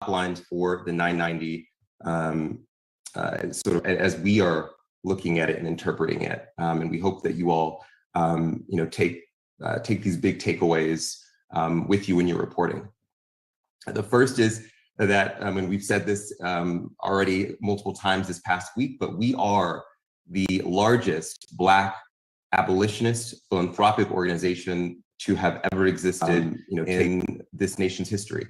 lines for the 990 sort of as we are looking at it and interpreting it. And we hope that you all take these big takeaways with you in your reporting. The first is that, and we've said this already multiple times this past week, but we are the largest Black abolitionist philanthropic organization to have ever existed in this nation's history.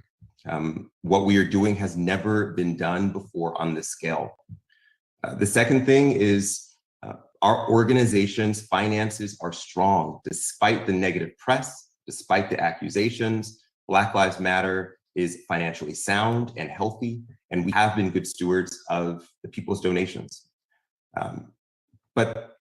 What we are doing has never been done before on this scale. The second thing is our organization's finances are strong despite the negative press, despite the accusations. Black Lives Matter is financially sound and healthy, and we have been good stewards of the people's donations. But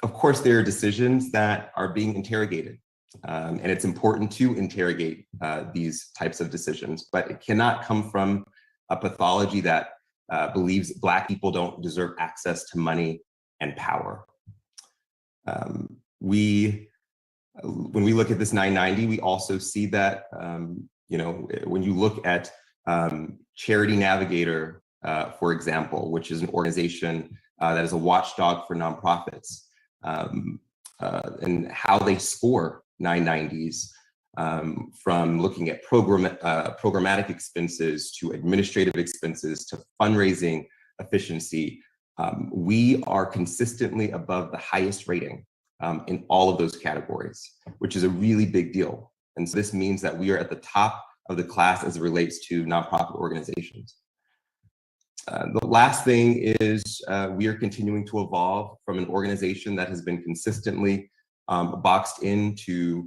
of course, there are decisions that are being interrogated, and it's important to interrogate these types of decisions, but it cannot come from a pathology that believes Black people don't deserve access to money and power. When we look at this 990, we also see that, when you look at Charity Navigator, for example, which is an organization that is a watchdog for nonprofits, and how they score 990s, from looking at programmatic expenses to administrative expenses to fundraising efficiency, we are consistently above the highest rating in all of those categories, which is a really big deal. And so this means that we are at the top of the class as it relates to nonprofit organizations. The last thing is we are continuing to evolve from an organization that has been consistently boxed into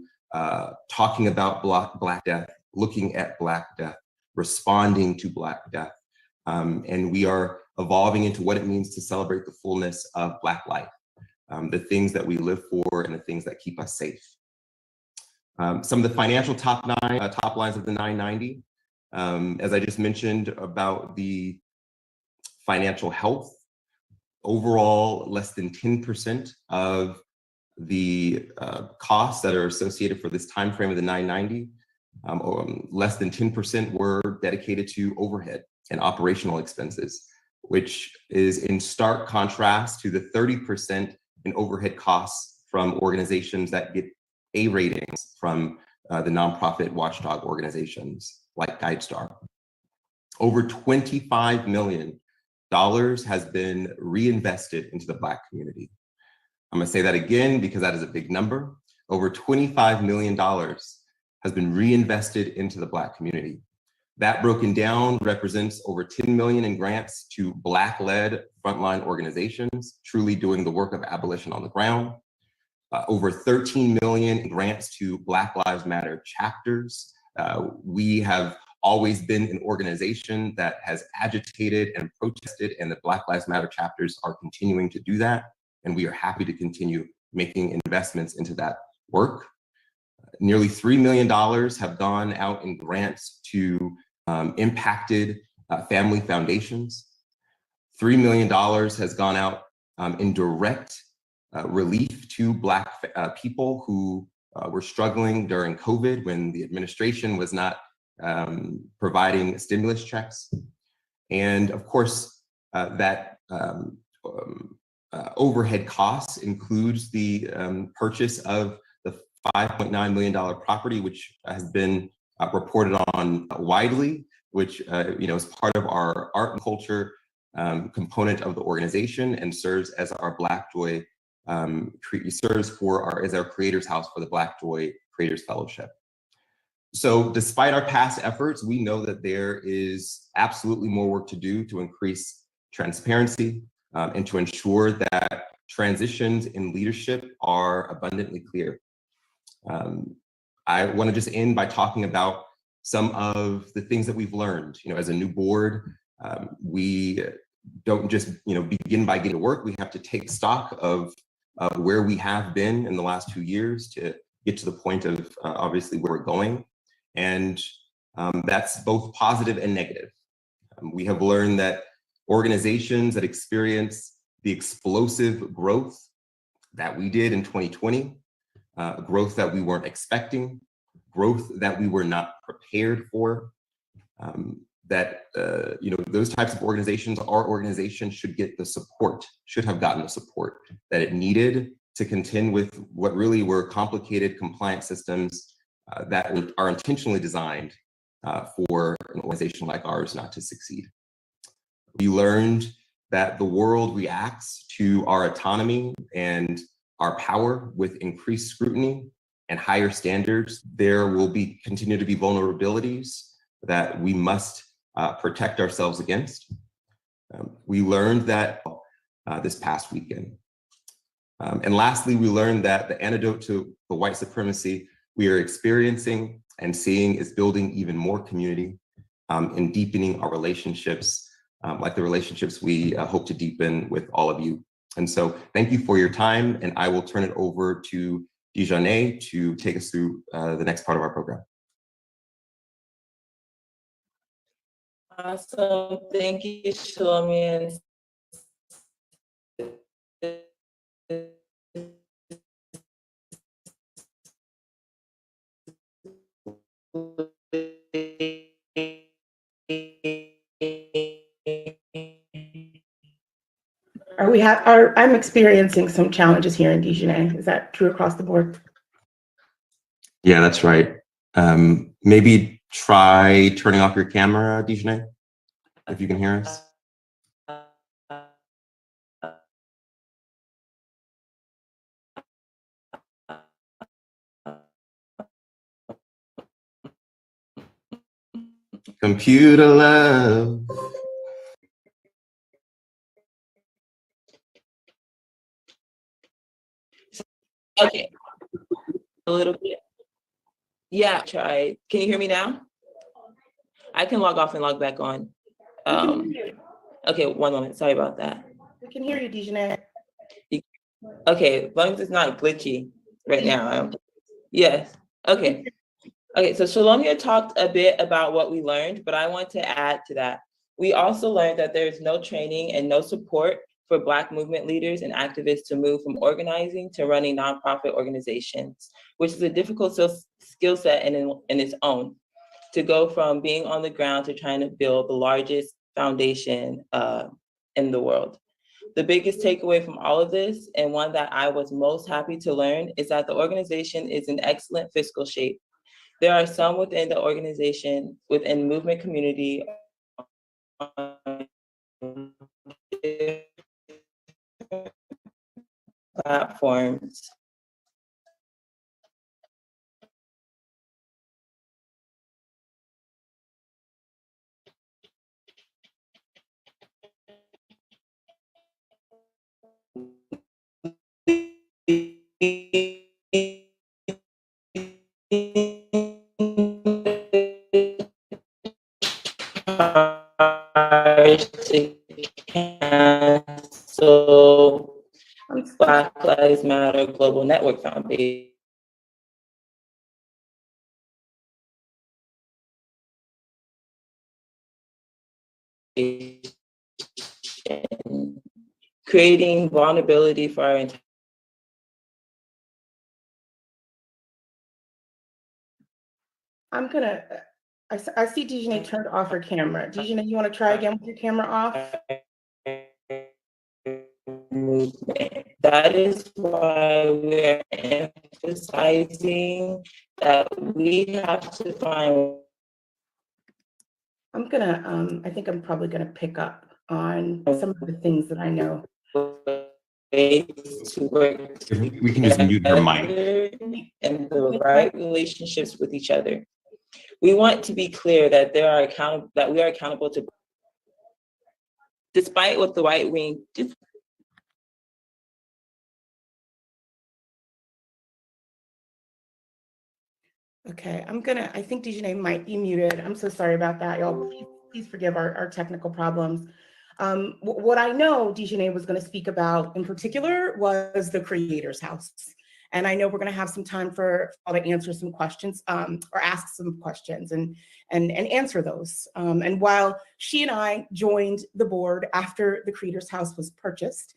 talking about Black death, looking at Black death, responding to Black death. And we are evolving into what it means to celebrate the fullness of Black life, the things that we live for and the things that keep us safe. Some of the financial top lines of the 990, as I just mentioned about the financial health, overall less than 10% of the costs that are associated for this time frame of the 990, less than 10% were dedicated to overhead and operational expenses, which is in stark contrast to the 30% in overhead costs from organizations that get A ratings from the nonprofit watchdog organizations like GuideStar. Over $25 million has been reinvested into the Black community. I'm gonna say that again because that is a big number. Over $25 million has been reinvested into the Black community. That broken down represents over 10 million in grants to Black-led frontline organizations, truly doing the work of abolition on the ground. Over 13 million in grants to Black Lives Matter chapters. We have always been an organization that has agitated and protested, and the Black Lives Matter chapters are continuing to do that. And we are happy to continue making investments into that work. Nearly $3 million have gone out in grants to impacted family foundations. $3 million has gone out in direct relief to Black people who were struggling during COVID when the administration was not providing stimulus checks. And of course, that overhead costs includes the purchase of the $5.9 million property, which has been reported on widely, which is part of our art and culture component of the organization and serves as our Black Joy, as our creators house for the Black Joy Creators Fellowship. So despite our past efforts, we know that there is absolutely more work to do to increase transparency and to ensure that transitions in leadership are abundantly clear. I want to just end by talking about some of the things that we've learned. As a new board, we don't just begin by getting to work. We have to take stock of where we have been in the last 2 years to get to the point of obviously where we're going. And that's both positive and negative. We have learned that organizations that experience the explosive growth that we did in 2020, growth that we weren't expecting, growth that we were not prepared for, that those types of organizations, our organization should get the support, should have gotten the support that it needed to contend with what really were complicated compliance systems that are intentionally designed for an organization like ours not to succeed. We learned that the world reacts to our autonomy and our power with increased scrutiny and higher standards. There will continue to be vulnerabilities that we must protect ourselves against. We learned that this past weekend. And lastly, we learned that the antidote to the white supremacy we are experiencing and seeing is building even more community and deepening our relationships, like the relationships we hope to deepen with all of you. And so thank you for your time, and I will turn it over to Dijane to take us through the next part of our program. Awesome, thank you, Shalomi. I'm experiencing some challenges here in Dijane. Is that true across the board? Yeah, that's right. Maybe try turning off your camera, Dijane, if you can hear us. Computer love. Okay, a little bit. Yeah, try. Can you hear me now? I can log off and log back on. Okay, one moment. Sorry about that. We can hear you, Dijane. Okay, as long as it's not glitchy right now. Yes. Okay. Okay, so Shalomia talked a bit about what we learned, but I want to add to that. We also learned that there is no training and no support for Black movement leaders and activists to move from organizing to running nonprofit organizations, which is a difficult skill set in its own, to go from being on the ground to trying to build the largest foundation in the world. The biggest takeaway from all of this, and one that I was most happy to learn, is that the organization is in excellent fiscal shape. There are some within the organization, within movement community, platforms. So Black Lives Matter Global Network Foundation. Creating vulnerability for our entire. I see Dijane turned off her camera. Dijane, you want to try again with your camera off? Movement. That is why we're emphasizing that we have to find. I think I'm probably gonna pick up on some of the things that I know. Ways to work. We can just mute her mic. And the right relationships with each other. We want to be clear that we are accountable to, despite what the right wing. Okay, I think Dijane might be muted. I'm so sorry about that, y'all. Please forgive our technical problems. What I know Dijane was going to speak about in particular was the Creators House. And I know we're going to have some time for all to answer some questions or ask some questions and answer those. And while she and I joined the board after the Creators House was purchased,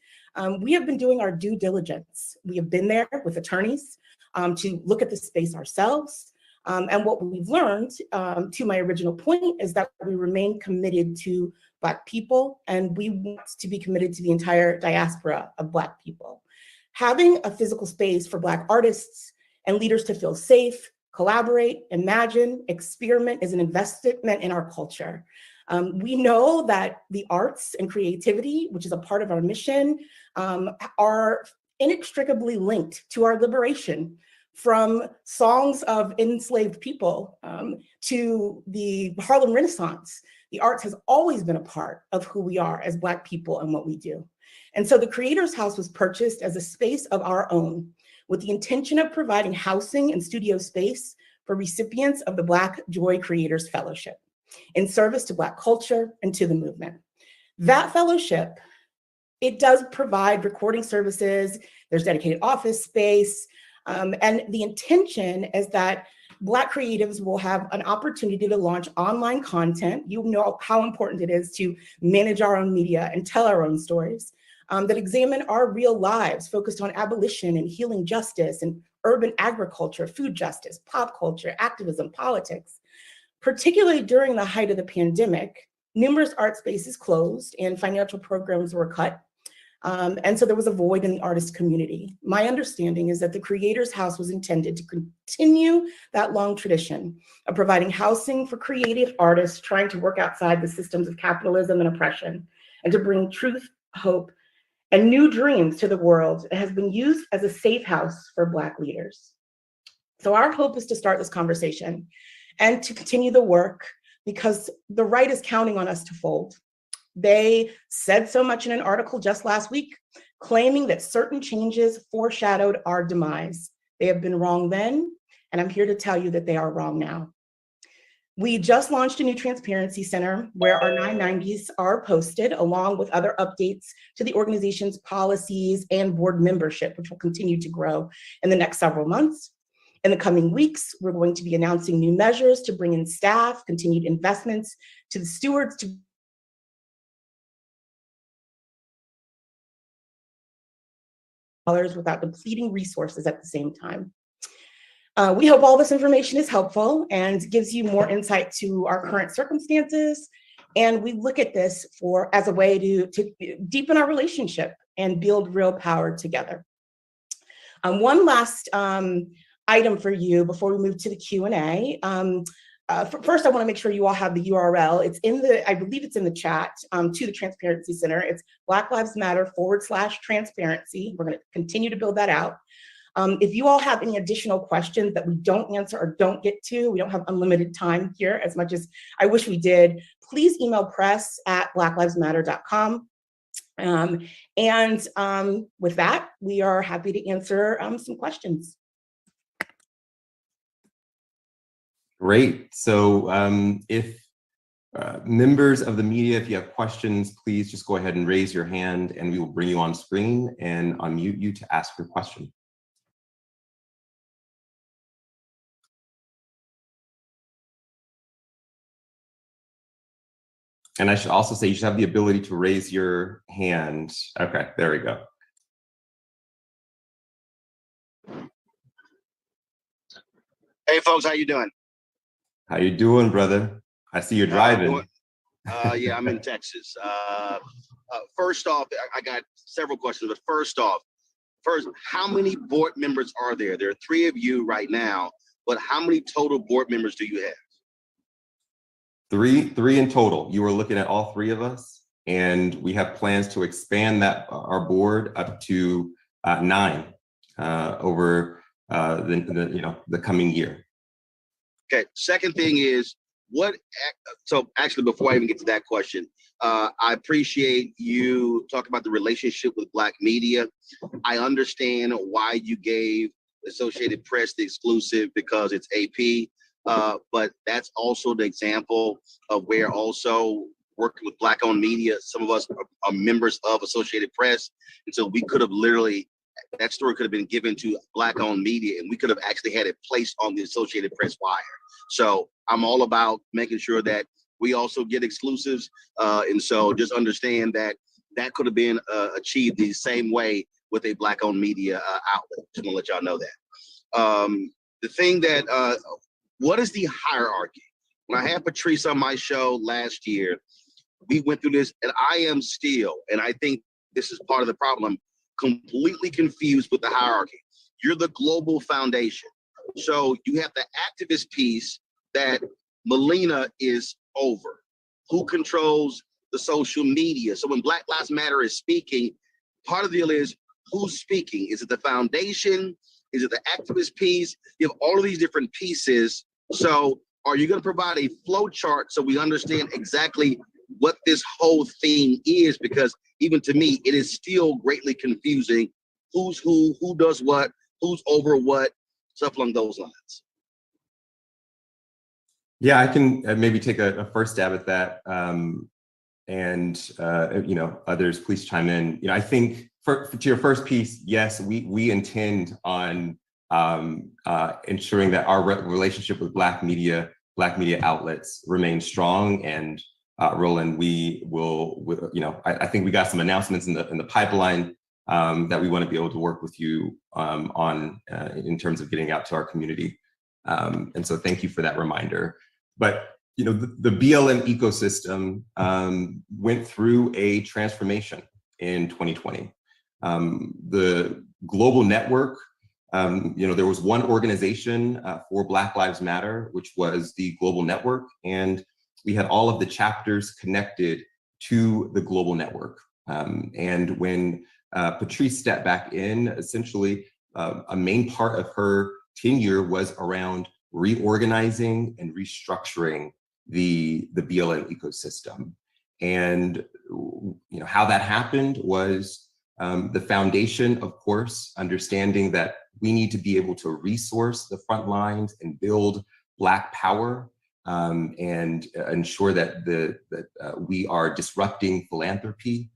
we have been doing our due diligence. We have been there with attorneys to look at the space ourselves. And what we've learned, to my original point, is that we remain committed to Black people, and we want to be committed to the entire diaspora of Black people. Having a physical space for Black artists and leaders to feel safe, collaborate, imagine, experiment is an investment in our culture. We know that the arts and creativity, which is a part of our mission, are inextricably linked to our liberation, from songs of enslaved people to the Harlem Renaissance. The arts has always been a part of who we are as Black people and what we do. And so the Creators House was purchased as a space of our own, with the intention of providing housing and studio space for recipients of the Black Joy Creators Fellowship, in service to Black culture and to the movement. That fellowship, it does provide recording services, there's dedicated office space, and the intention is that Black creatives will have an opportunity to launch online content. You know how important it is to manage our own media and tell our own stories, that examine our real lives, focused on abolition and healing justice and urban agriculture, food justice, pop culture, activism, politics. Particularly during the height of the pandemic, numerous art spaces closed and financial programs were cut. And so there was a void in the artist community. My understanding is that the Creators House was intended to continue that long tradition of providing housing for creative artists trying to work outside the systems of capitalism and oppression, and to bring truth, hope, and new dreams to the world. It has been used as a safe house for Black leaders. So our hope is to start this conversation and to continue the work, because the right is counting on us to fold. They said so much in an article just last week, claiming that certain changes foreshadowed our demise. They have been wrong then, and I'm here to tell you that they are wrong now. We just launched a new transparency center where our 990s are posted, along with other updates to the organization's policies and board membership, which will continue to grow in the next several months. In the coming weeks, we're going to be announcing new measures to bring in staff, continued investments to the stewards to without depleting resources at the same time. We hope all this information is helpful and gives you more insight to our current circumstances. And we look at this as a way to deepen our relationship and build real power together. One last item for you before we move to the Q&A. First, I want to make sure you all have the URL. It's in I believe it's in the chat to the Transparency Center. It's Black Lives Matter /transparency. We're going to continue to build that out. If you all have any additional questions that we don't answer or don't get to, we don't have unlimited time here as much as I wish we did, please email press@blacklivesmatter.com. With that, we are happy to answer some questions. Great. So if members of the media, if you have questions, please just go ahead and raise your hand and we will bring you on screen and unmute you to ask your question. And I should also say you should have the ability to raise your hand. Okay, there we go. Hey folks, how you doing? How you doing, brother? I see you're driving. Yeah, I'm in Texas. First off, I got several questions, but first, how many board members are there? There are 3 of you right now, but how many total board members do you have? Three in total. You were looking at all 3 of us, and we have plans to expand our board up to 9 over the coming year. Okay. Second thing is so actually, before I even get to that question, I appreciate you talking about the relationship with Black media. I understand why you gave Associated Press the exclusive, because it's AP. But that's also the example of where also working with Black-owned media, some of us are members of Associated Press. And so we could have literally, that story could have been given to Black-owned media and we could have actually had it placed on the Associated Press wire. So I'm all about making sure that we also get exclusives. And so just understand that that could have been achieved the same way with a Black-owned media outlet. Just want to let y'all know that. The thing that what is the hierarchy? When I had Patrice on my show last year, we went through this, and I am still, and I think this is part of the problem, completely confused with the hierarchy. You're the global foundation. So you have the activist piece that Melina is over. Who controls the social media? So when Black Lives Matter is speaking, part of the deal is who's speaking? Is it the foundation? Is it the activist piece? You have all of these different pieces. So are you going to provide a flow chart so we understand exactly what this whole thing is? Because even to me, it is still greatly confusing. Who's who does what, who's over what, stuff along those lines. Yeah, I can maybe take a first stab at that. Others, please chime in. I think to your first piece, yes, we intend on ensuring that our relationship with Black media outlets remains strong. And Roland, we will, I think we got some announcements in the pipeline that we want to be able to work with you on in terms of getting out to our community. And so thank you for that reminder. But the BLM ecosystem went through a transformation in 2020. The global network, there was one organization for Black Lives Matter, which was the Global Network, and we had all of the chapters connected to the global network. And when Patrice stepped back in, essentially a main part of her tenure was around reorganizing and restructuring the BLM ecosystem. And how that happened was the foundation, of course, understanding that we need to be able to resource the front lines and build Black power and ensure that we are disrupting philanthropy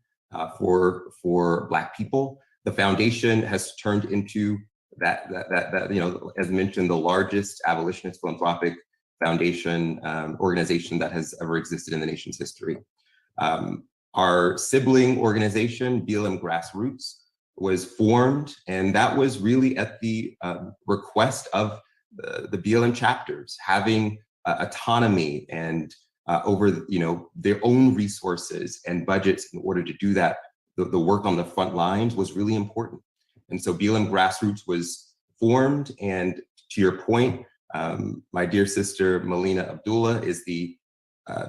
for Black people. The foundation has turned into that as mentioned, the largest abolitionist philanthropic foundation organization that has ever existed in the nation's history. Our sibling organization, BLM Grassroots, was formed, and that was really at the request of the BLM chapters having autonomy and over their own resources and budgets in order to do that. The work on the front lines was really important. And so BLM Grassroots was formed, and to your point, my dear sister Melina Abdullah is the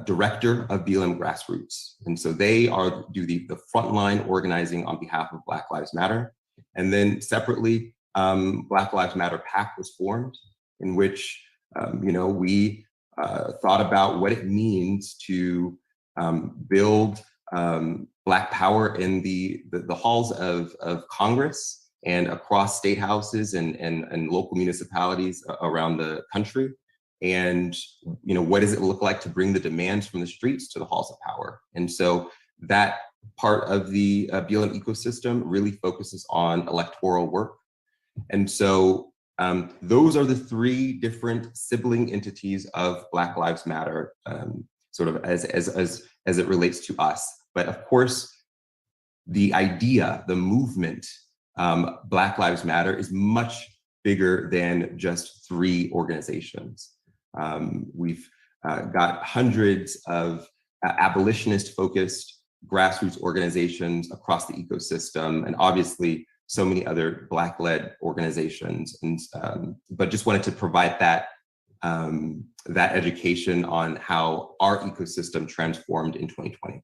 director of BLM Grassroots. And so they do the frontline organizing on behalf of Black Lives Matter. And then separately, Black Lives Matter PAC was formed, in which we thought about what it means to build Black power in the halls of Congress and across state houses and local municipalities around the country. And what does it look like to bring the demands from the streets to the halls of power? And so that part of the BLM ecosystem really focuses on electoral work. And so those are the three different sibling entities of Black Lives Matter, sort of as it relates to us. But of course, the idea, the movement, Black Lives Matter is much bigger than just three organizations. We've got hundreds of abolitionist-focused grassroots organizations across the ecosystem, and obviously so many other Black-led organizations. And but just wanted to provide that education on how our ecosystem transformed in 2020.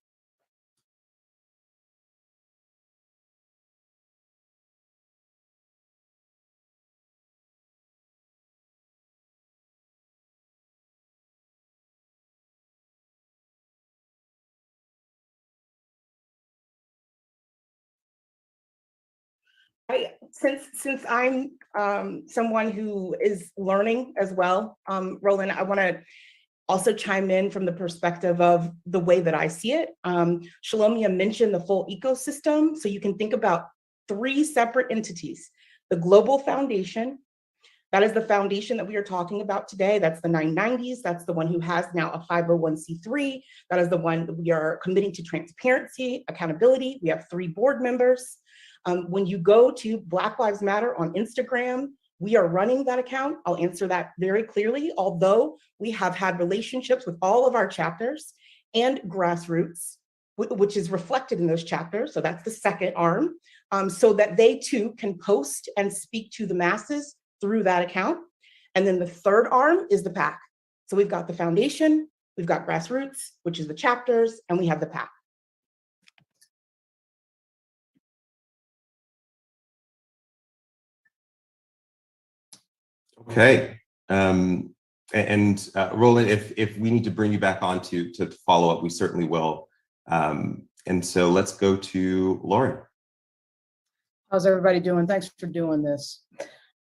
Since I'm someone who is learning as well, Roland, I want to also chime in from the perspective of the way that I see it. Shalomia mentioned the full ecosystem, so you can think about three separate entities. The Global Foundation, that is the foundation that we are talking about today. That's the 990s. That's the one who has now a 501c3. That is the one that we are committing to transparency, accountability. We have 3 board members. When you go to Black Lives Matter on Instagram, We are running that account. I'll answer that very clearly, although we have had relationships with all of our chapters and grassroots, which is reflected in those chapters. So that's the second arm, so that they too can post and speak to the masses through that account. And then the third arm is the PAC. So we've got the foundation, we've got grassroots, which is the chapters, and we have the PAC. Okay. Roland, if we need to bring you back on to follow up, we certainly will. And so let's go to Lauren. How's everybody doing? Thanks for doing this.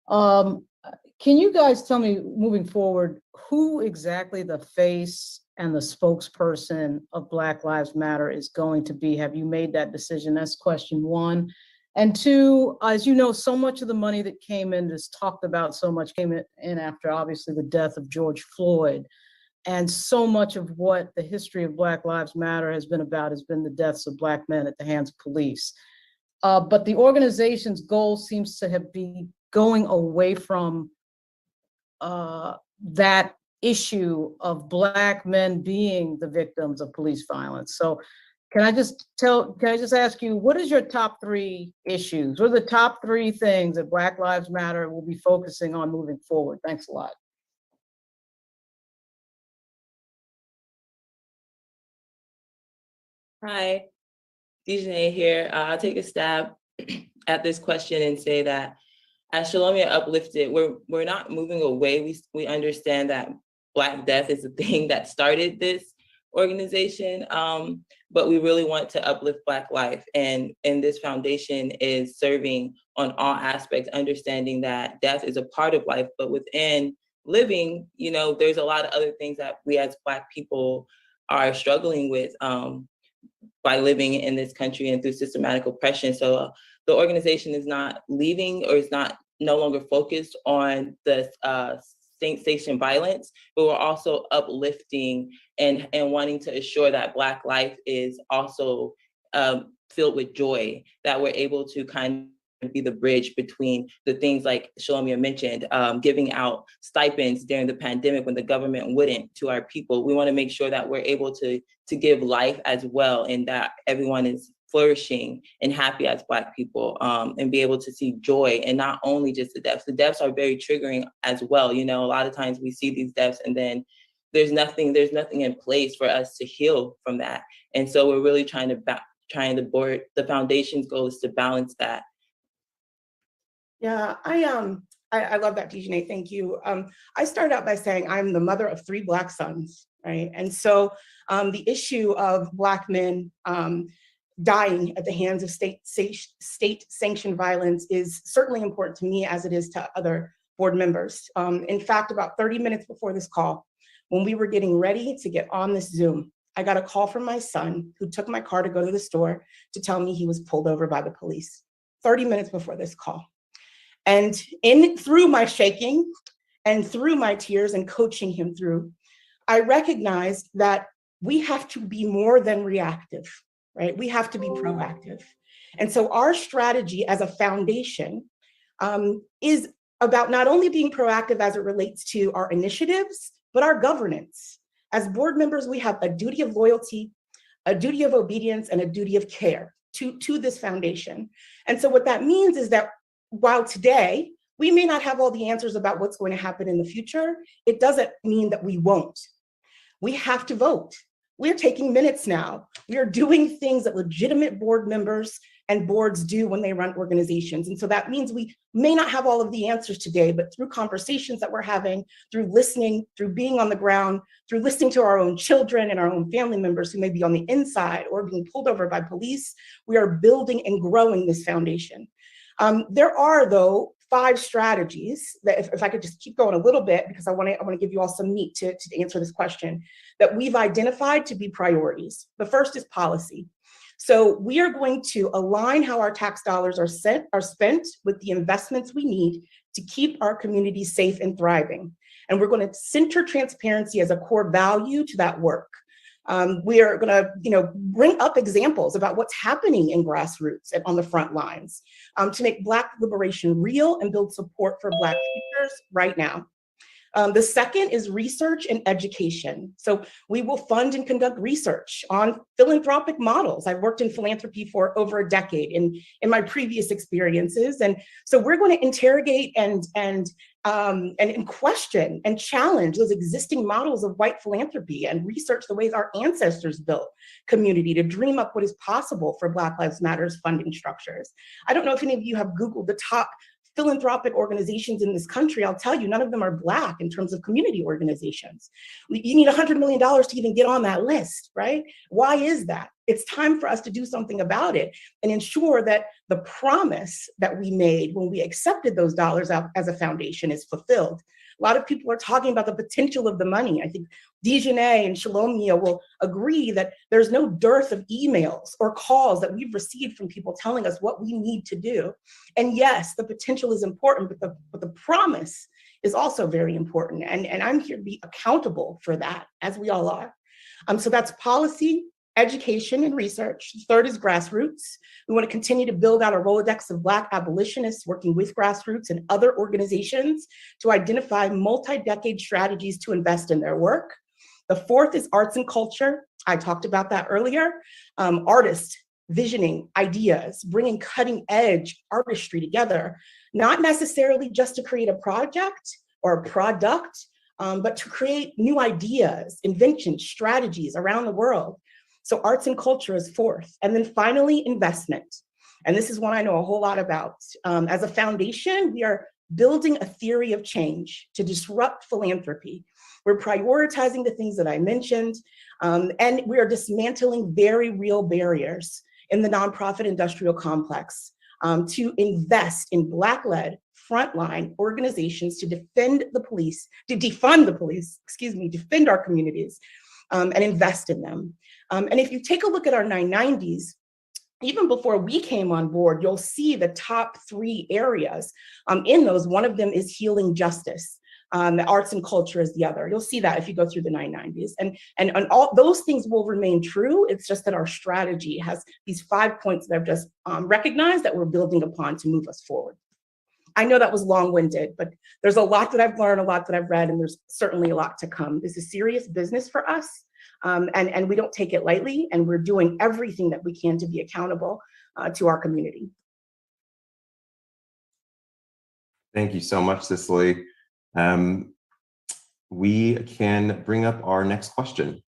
Can you guys tell me, moving forward, who exactly the face and the spokesperson of Black Lives Matter is going to be? Have you made that decision? That's question one. And two, as you know, so much of the money that came in, just talked about so much, came in after obviously the death of George Floyd. And so much of what the history of Black Lives Matter has been about has been the deaths of Black men at the hands of police. But the organization's goal seems to have been going away from that issue of Black men being the victims of police violence. So can I just ask you, what is your top three issues? What are the top three things that Black Lives Matter will be focusing on moving forward? Thanks a lot. Hi, DJ here. I'll take a stab at this question and say that as Shalomia uplifted, we're not moving away. We understand that Black death is the thing that started this organization, but we really want to uplift Black life. And this foundation is serving on all aspects, understanding that death is a part of life, but within living, you know, there's a lot of other things that we as Black people are struggling with by living in this country and through systematic oppression. So the organization is not leaving, or is no longer focused on the station violence, but we're also uplifting and wanting to assure that Black life is also filled with joy, that we're able to kind of be the bridge between the things like Shalomia mentioned, giving out stipends during the pandemic when the government wouldn't to our people. We want to make sure that we're able to give life as well, and that everyone is flourishing and happy as Black people, and be able to see joy, and not only just the deaths. The deaths are very triggering as well. You know, a lot of times we see these deaths and then there's nothing in place for us to heal from that. And so we're really the foundation's goal is to balance that. Yeah, I love that, DJ. Thank you. I started out by saying I'm the mother of 3 Black sons, right? And so the issue of Black men dying at the hands of state-sanctioned violence is certainly important to me, as it is to other board members. In fact, about 30 minutes before this call, when we were getting ready to get on this Zoom, I got a call from my son, who took my car to go to the store, to tell me he was pulled over by the police. 30 minutes before this call. And through my shaking and through my tears and coaching him through, I recognized that we have to be more than reactive, right? We have to be proactive. And so our strategy as a foundation is about not only being proactive as it relates to our initiatives, but our governance. As board members, we have a duty of loyalty, a duty of obedience, and a duty of care to this foundation. And so what that means is that while today we may not have all the answers about what's going to happen in the future, it doesn't mean that we won't. We have to vote. We're taking minutes now. We are doing things that legitimate board members and boards do when they run organizations. And so that means we may not have all of the answers today, but through conversations that we're having, through listening, through being on the ground, through listening to our own children and our own family members who may be on the inside or being pulled over by police, we are building and growing this foundation. There are, though, 5 strategies that, if I could just keep going a little bit, because I want to give you all some meat to answer this question, that we've identified to be priorities. The first is policy. So we are going to align how our tax dollars are spent with the investments we need to keep our communities safe and thriving. And we're going to center transparency as a core value to that work. We are going to, bring up examples about what's happening in grassroots and on the front lines to make Black liberation real and build support for Black futures right now. The second is research and education. So we will fund and conduct research on philanthropic models. I've worked in philanthropy for over a decade in my previous experiences. And so we're going to interrogate and question and challenge those existing models of white philanthropy and research the ways our ancestors built community to dream up what is possible for Black Lives Matter's funding structures. I don't know if any of you have Googled the top philanthropic organizations in this country. I'll tell you, none of them are Black in terms of community organizations. You need $100 million to even get on that list, right? Why is that? It's time for us to do something about it and ensure that the promise that we made when we accepted those dollars out as a foundation is fulfilled. A lot of people are talking about the potential of the money. I think Dejanay and Shalomia will agree that there's no dearth of emails or calls that we've received from people telling us what we need to do. And yes, the potential is important, but the promise is also very important. And I'm here to be accountable for that, as we all are. So that's policy, education, and research. Third is grassroots. We want to continue to build out a Rolodex of Black abolitionists working with grassroots and other organizations to identify multi-decade strategies to invest in their work. The fourth is arts and culture. I talked about that earlier. Artists visioning ideas, bringing cutting edge artistry together, not necessarily just to create a project or a product, but to create new ideas, inventions, strategies around the world. So arts and culture is fourth. And then finally, investment. And this is one I know a whole lot about. As a foundation, we are building a theory of change to disrupt philanthropy. We're prioritizing the things that I mentioned, and we are dismantling very real barriers in the nonprofit industrial complex to invest in Black-led frontline organizations to defend the police, defend our communities, and invest in them. And if you take a look at our 990s, even before we came on board, you'll see the top 3 areas. In those, one of them is healing justice. The arts and culture is the other. You'll see that if you go through the 990s. And all those things will remain true. It's just that our strategy has these 5 points that I've just recognized that we're building upon to move us forward. I know that was long-winded, but there's a lot that I've learned, a lot that I've read, and there's certainly a lot to come. This is serious business for us. And we don't take it lightly, and we're doing everything that we can to be accountable to our community. Thank you so much, Cicely. We can bring up our next question.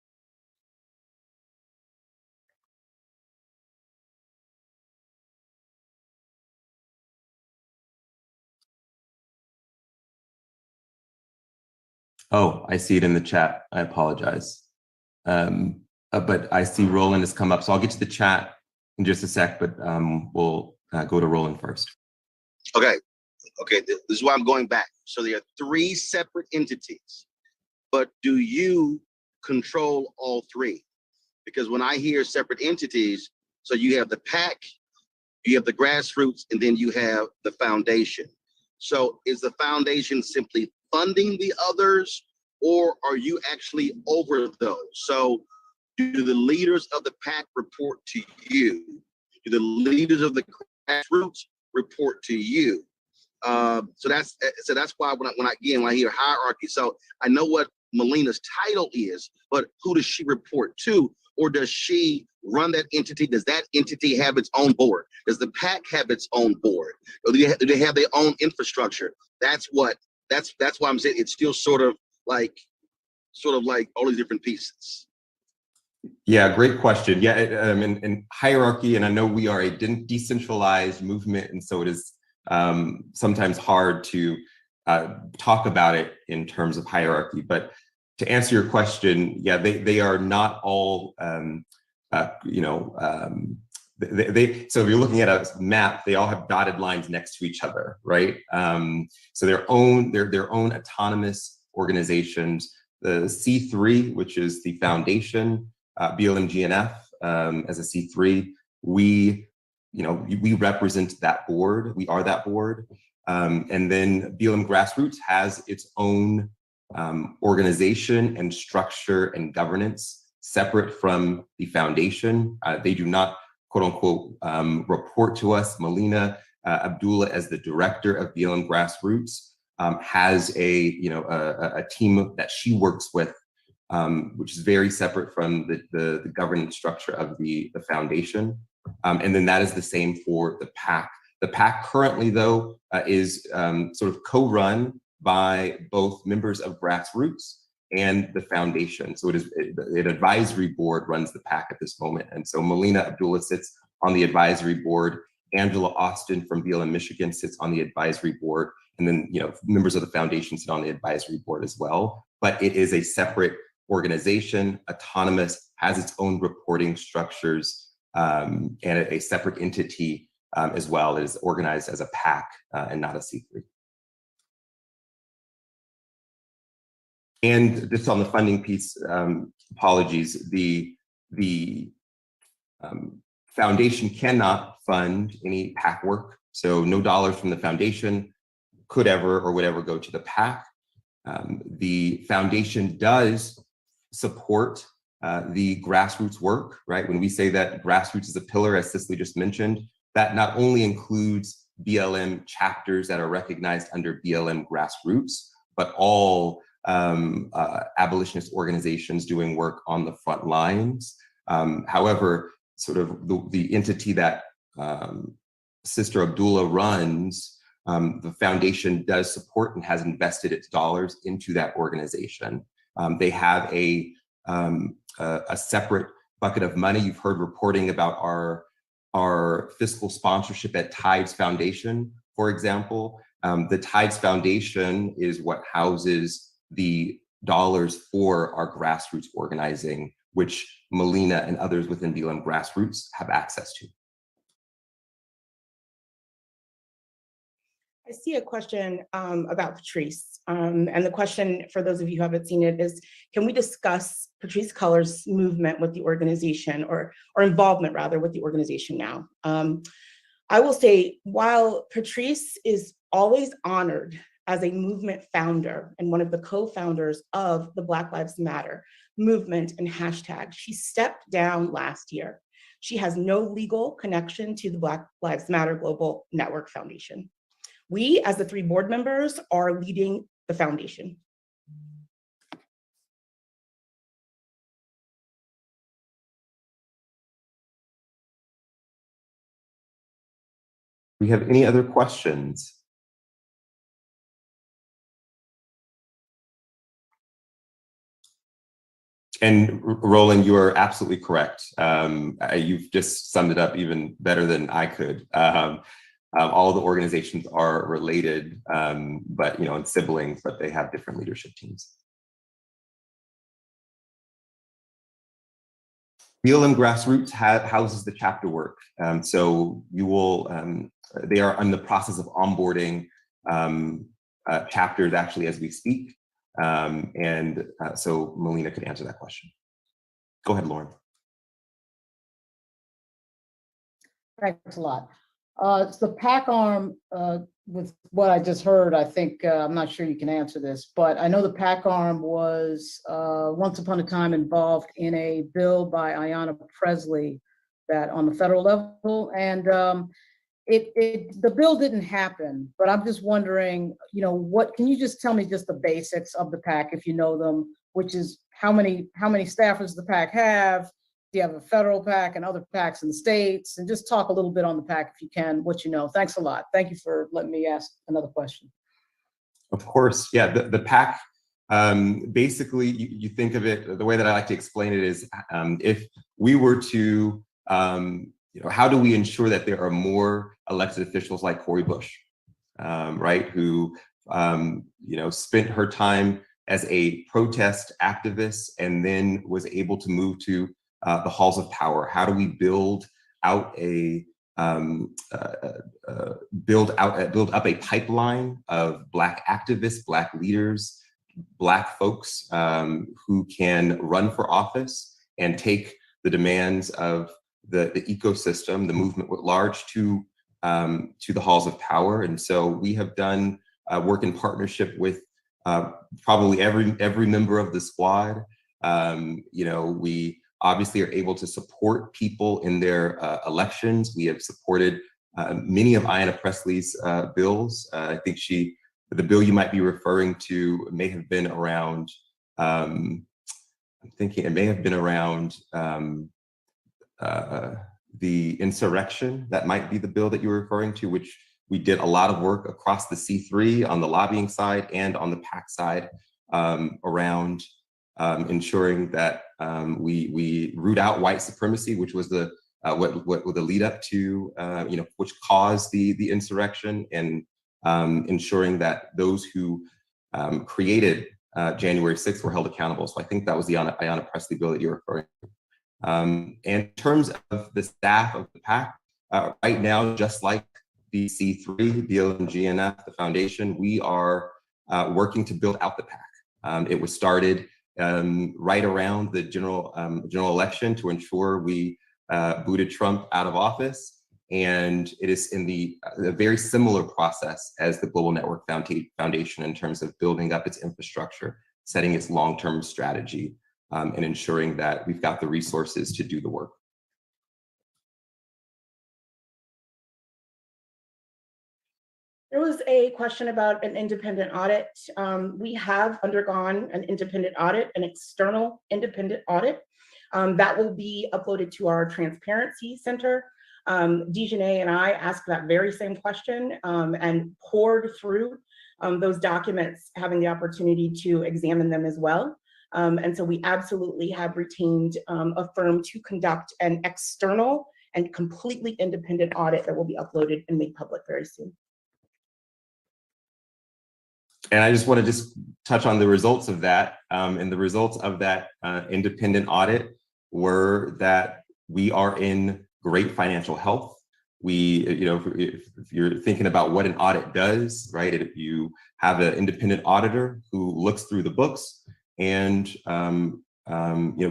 Oh, I see it in the chat. I apologize. But I see Roland has come up, so I'll get to the chat in just a sec, but we'll go to Roland first. Okay, this is why I'm going back. So there are 3 separate entities, but do you control all 3? Because when I hear separate entities, so you have the PAC, you have the grassroots, and then you have the foundation. So is the foundation simply funding the others, or are you actually over those? So do the leaders of the PAC report to you? Do the leaders of the grassroots report to you? So that's why when I hear hierarchy, so I know what Melina's title is, but who does she report to? Or does she run that entity? Does that entity have its own board? Does the PAC have its own board? Or do they have their own infrastructure? That's why I'm saying it's still sort of like all these different pieces. Yeah, great question. Yeah, and hierarchy, and I know we are a decentralized movement, and so it is sometimes hard to talk about it in terms of hierarchy. But to answer your question, yeah, they are not all, so if you're looking at a map, they all have dotted lines next to each other, right? So they're their own autonomous organizations. The C3, which is the foundation, BLM GNF, as a C3, we represent that board. We are that board. And then BLM Grassroots has its own organization and structure and governance. separate from the foundation. They do not, quote unquote, report to us. Melina Abdullah, as the director of BLM Grassroots, has a team that she works with, which is very separate from the governance structure of the foundation. And then that is the same for the PAC. The PAC currently, though, is sort of co-run by both members of Grassroots and the foundation. So an advisory board runs the PAC at this moment. And so Melina Abdullah sits on the advisory board. Angela Austin from BLM Michigan sits on the advisory board. And then, members of the foundation sit on the advisory board as well. But it is a separate organization, autonomous, has its own reporting structures, and a separate entity as well, is organized as a PAC and not a C3. And just on the funding piece, apologies, the foundation cannot fund any PAC work. So no dollars from the foundation could ever or would ever go to the PAC. The foundation does support the grassroots work, right? When we say that grassroots is a pillar, as Cicely just mentioned, that not only includes BLM chapters that are recognized under BLM Grassroots, but all abolitionist organizations doing work on the front lines. However, sort of the entity that Sister Abdullah runs, the foundation does support and has invested its dollars into that organization. They have a separate bucket of money. You've heard reporting about our fiscal sponsorship at Tides Foundation, for example. The Tides Foundation is what houses the dollars for our grassroots organizing, which Melina and others within BLM Grassroots have access to. I see a question about Patrisse. And the question, for those of you who haven't seen it, is can we discuss Patrisse Culler's movement with the organization, or involvement rather with the organization now? I will say, while Patrisse is always honored as a movement founder and one of the co-founders of the Black Lives Matter movement and hashtag, she stepped down last year. She has no legal connection to the Black Lives Matter Global Network Foundation. We, as the 3 board members, are leading the foundation. Do we have any other questions? And Roland, you are absolutely correct. You've just summed it up even better than I could. All the organizations are related, but and siblings, but they have different leadership teams. BLM Grassroots houses the chapter work. So you will, they are in the process of onboarding chapters actually as we speak. So Melina could answer that question. Go ahead, Lauren. Thanks a lot. It's the PAC arm, with what I just heard, I think, I'm not sure you can answer this, but I know the PAC arm was once upon a time involved in a bill by Ayanna Presley that on the federal level, and the bill didn't happen, but I'm just wondering, what, can you just tell me just the basics of the PAC, if you know them, which is how many staffers does the PAC have? Do you have a federal PAC and other PACs in the states? And just talk a little bit on the PAC if you can, what you know. Thanks a lot. Thank you for letting me ask another question. Of course, yeah, the PAC, basically you think of it, the way that I like to explain it is, if we were to, how do we ensure that there are more elected officials like Cori Bush, right, who, spent her time as a protest activist and then was able to move to the halls of power? How do we build out build up a pipeline of Black activists, Black leaders, Black folks who can run for office and take the demands of the ecosystem, the movement at large, to the halls of power? And so we have done work in partnership with probably every member of the squad. We obviously are able to support people in their elections. We have supported many of Ayanna Pressley's bills. I think the bill you might be referring to may have been around, I'm thinking it may have been around the insurrection. That might be the bill that you're referring to, which we did a lot of work across the C3 on the lobbying side and on the PAC side around ensuring that we root out white supremacy, which was the what the lead up to which caused the insurrection, and ensuring that those who created January 6th were held accountable. So I think that was the Ayanna Pressley bill that you're referring to. And in terms of the staff of the PAC, right now, just like the C3, BLM, GNF, the foundation, we are working to build out the PAC. It was started right around the general election to ensure we booted Trump out of office. And it is in a very similar process as the Global Network Foundation in terms of building up its infrastructure, setting its long-term strategy, and ensuring that we've got the resources to do the work. There was a question about an independent audit. We have undergone an independent audit, an external independent audit that will be uploaded to our Transparency Center. Dejanay and I asked that very same question and poured through those documents, having the opportunity to examine them as well. And so we absolutely have retained a firm to conduct an external and completely independent audit that will be uploaded and made public very soon. And I just want to touch on the results of that. And the results of that independent audit were that we are in great financial health. If you're thinking about what an audit does, right? You have an independent auditor who looks through the books and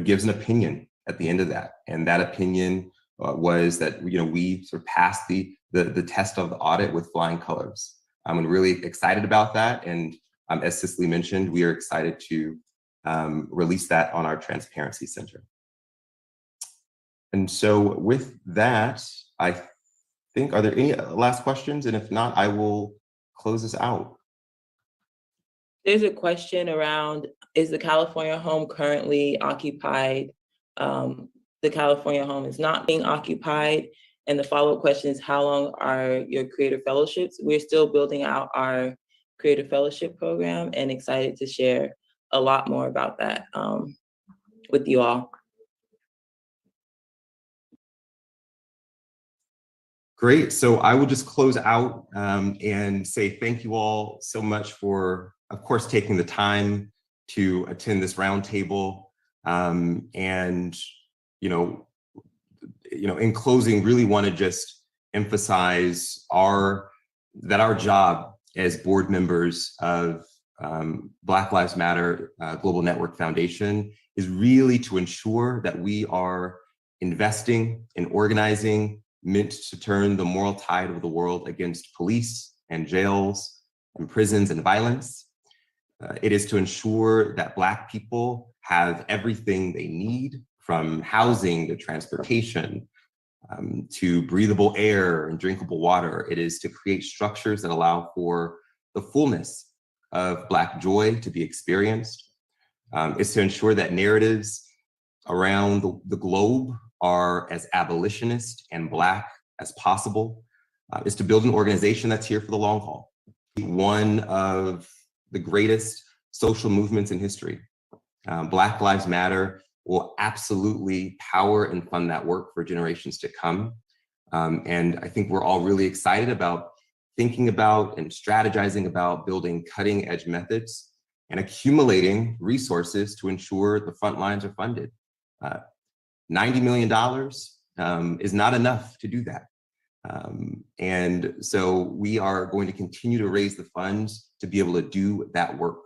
gives an opinion at the end of that. And that opinion was that we sort of passed the test of the audit with flying colors. I'm really excited about that. And as Cicely mentioned, we are excited to release that on our Transparency Center. And so with that, I think, are there any last questions? And if not, I will close this out. There's a question around, is the California home currently occupied? The California home is not being occupied. And the follow-up question is, how long are your Creator Fellowships? We're still building out our Creator Fellowship program and excited to share a lot more about that with you all. Great. So I will just close out and say thank you all so much for, of course, taking the time to attend this roundtable. And in closing, really want to just emphasize that our job as board members of Black Lives Matter Global Network Foundation is really to ensure that we are investing in organizing meant to turn the moral tide of the world against police and jails and prisons and violence. It is to ensure that Black people have everything they need, from housing to transportation, to breathable air and drinkable water. It is to create structures that allow for the fullness of Black joy to be experienced. It's to ensure that narratives around the globe are as abolitionist and Black as possible. Is to build an organization that's here for the long haul. One of the greatest social movements in history. Black Lives Matter will absolutely power and fund that work for generations to come. And I think we're all really excited about thinking about and strategizing about building cutting edge methods and accumulating resources to ensure the front lines are funded. $90 million is not enough to do that. And so we are going to continue to raise the funds to be able to do that work.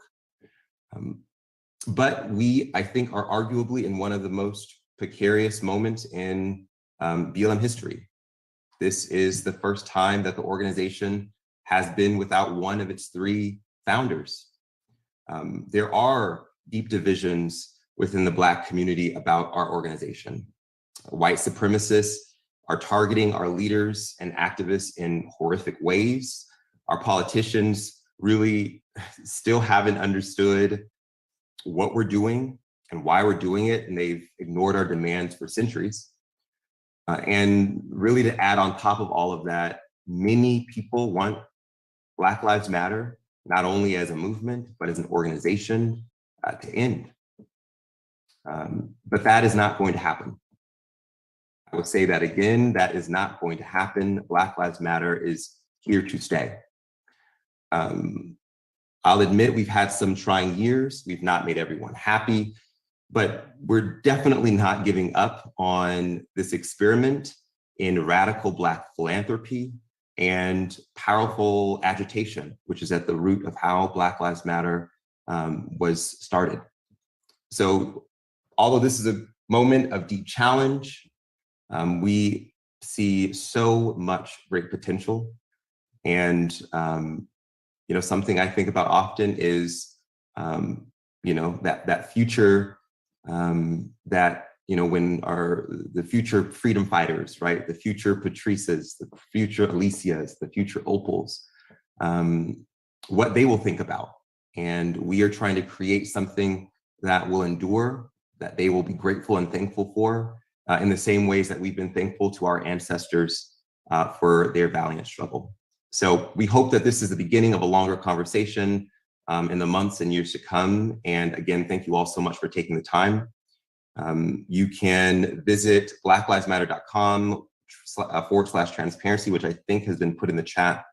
But we, I think, are arguably in one of the most precarious moments in BLM history. This is the first time that the organization has been without one of its three founders. There are deep divisions within the Black community about our organization. White supremacists are targeting our leaders and activists in horrific ways. Our politicians really still haven't understood what we're doing and why we're doing it, and they've ignored our demands for centuries. And really, to add on top of all of that, many people want Black Lives Matter, not only as a movement, but as an organization, to end. But that is not going to happen. I would say that again, that is not going to happen. Black Lives Matter is here to stay. I'll admit we've had some trying years. We've not made everyone happy, but we're definitely not giving up on this experiment in radical Black philanthropy and powerful agitation, which is at the root of how Black Lives Matter was started. So although this is a moment of deep challenge, we see so much great potential. And something I think about often is that future that when the future freedom fighters, right, the future Patrices, the future Alicias, the future Opals, what they will think about. And we are trying to create something that will endure, that they will be grateful and thankful for, in the same ways that we've been thankful to our ancestors for their valiant struggle. So we hope that this is the beginning of a longer conversation in the months and years to come. And again, thank you all so much for taking the time. You can visit blacklivesmatter.com/transparency, which I think has been put in the chat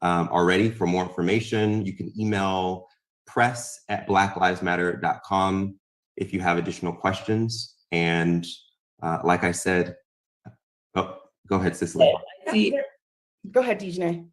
already for more information. You can email press@blacklivesmatter.com if you have additional questions. And like I said, go ahead, Cicely. Go ahead, Dijane.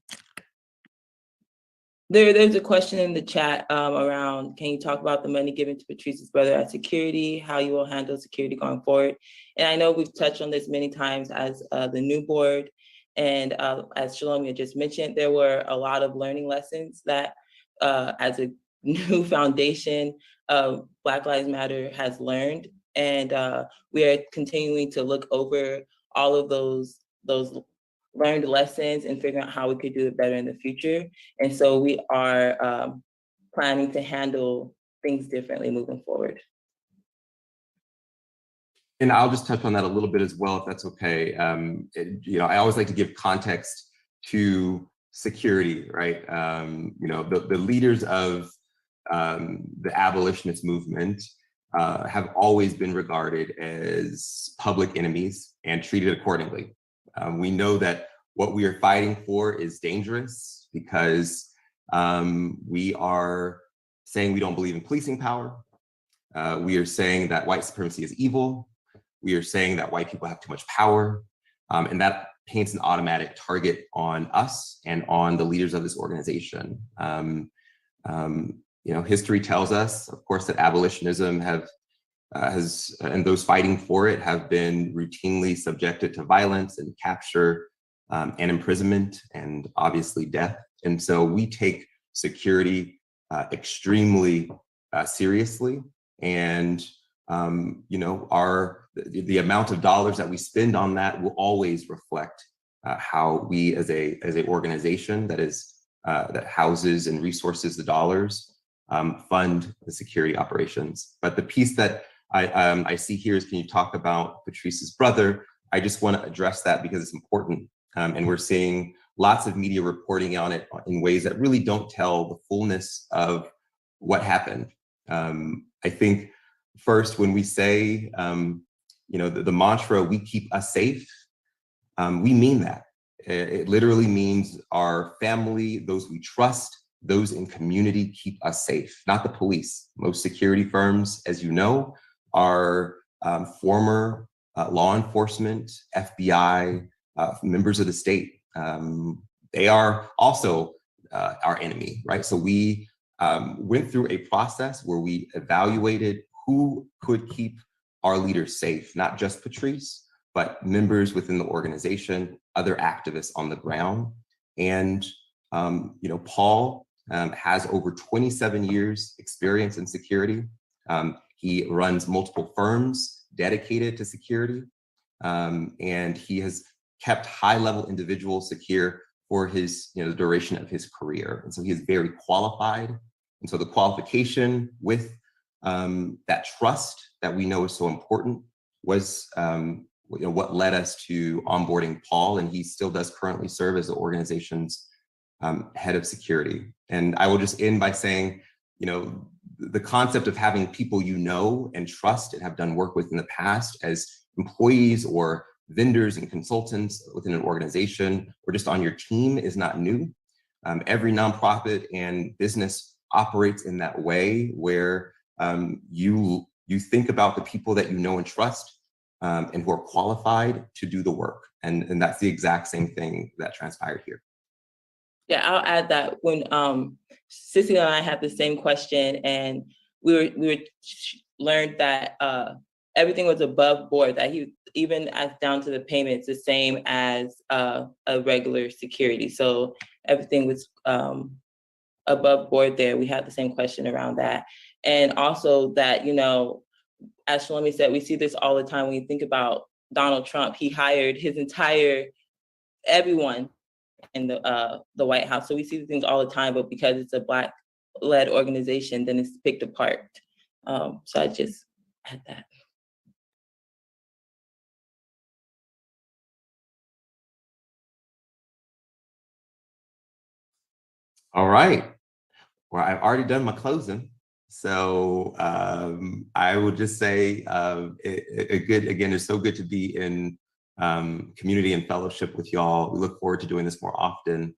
There's a question in the chat around, can you talk about the money given to Patrice's brother at security, how you will handle security going forward? And I know we've touched on this many times as the new board. And as Shalomia just mentioned, there were a lot of learning lessons that as a new foundation of Black Lives Matter has learned. And we are continuing to look over all of those learned lessons and figuring out how we could do it better in the future. And so we are planning to handle things differently moving forward. And I'll just touch on that a little bit as well, if that's okay. I always like to give context to security, right? The leaders of the abolitionist movement have always been regarded as public enemies and treated accordingly. We know that what we are fighting for is dangerous because we are saying we don't believe in policing power. We are saying that white supremacy is evil. We are saying that white people have too much power. And that paints an automatic target on us and on the leaders of this organization. History tells us, of course, that abolitionism and those fighting for it have been routinely subjected to violence and capture and imprisonment and obviously death. And so we take security extremely seriously. And the amount of dollars that we spend on that will always reflect how we as a organization that houses and resources the dollars fund the security operations. But the piece that I see here is, can you talk about Patrice's brother? I just want to address that because it's important. And we're seeing lots of media reporting on it in ways that really don't tell the fullness of what happened. I think first, when we say, the mantra, we keep us safe, we mean that. It literally means our family, those we trust, those in community keep us safe, not the police. Most security firms, as you know, are former law enforcement, FBI, members of the state. They are also our enemy, right? So we went through a process where we evaluated who could keep our leaders safe, not just Patrice, but members within the organization, other activists on the ground. And Paul has over 27 years experience in security. He runs multiple firms dedicated to security, and he has kept high-level individuals secure for his, the duration of his career. And so he is very qualified. And so the qualification with that trust that we know is so important was what led us to onboarding Paul, and he still does currently serve as the organization's head of security. And I will just end by saying, the concept of having people and trust and have done work with in the past as employees or vendors and consultants within an organization or just on your team is not new. Every nonprofit and business operates in that way where you think about the people that you know and trust and who are qualified to do the work. And that's the exact same thing that transpired here. Yeah, I'll add that when Sissy and I had the same question, and we learned that everything was above board, that he even as down to the payments, the same as a regular security. So everything was above board there. We had the same question around that. And also that, as Shalomi said, we see this all the time when you think about Donald Trump. He hired his everyone in the White House. So we see these things all the time, but because it's a Black-led organization, then it's picked apart. So I just had that. All right. Well, I've already done my closing. So I would just say again, it's so good to be in community and fellowship with y'all. We look forward to doing this more often.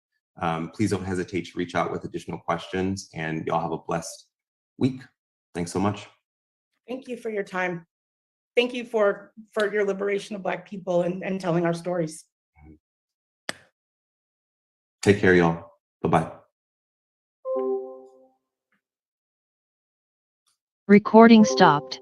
Please don't hesitate to reach out with additional questions, and y'all have a blessed week. Thanks so much. Thank you for your time. Thank you for your liberation of Black people and telling our stories. Take care, y'all. Bye-bye. Recording stopped.